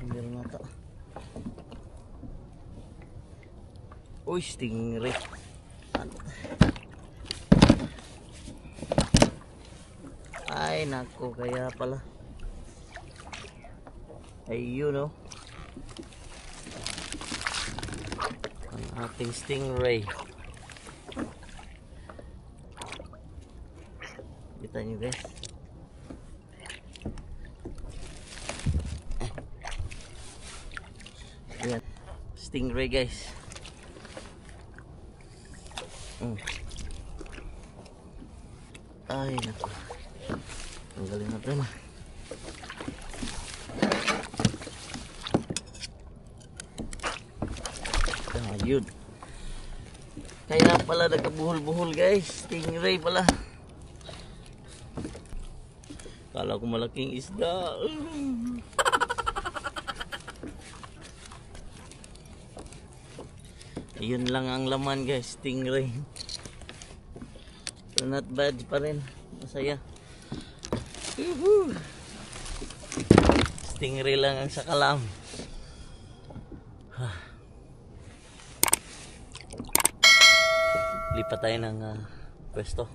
Meron na ito. Uy, stingray. Ay, nako, kaya pala. Ayun, oh. Ang ating stingray. Kita nyo, guys. Ayan. Stingray, guys. Ay, naku. Tanggalin natin. Ayun. Kaya pala nagkabuhol-buhol, guys. Stingray pala. Kala ko malaking isda. Ayun lang ang laman, guys. Stingray. So, not bad pa rin. Masaya. Stingray lang ang sakalam. Lipat tayo ng pwesto.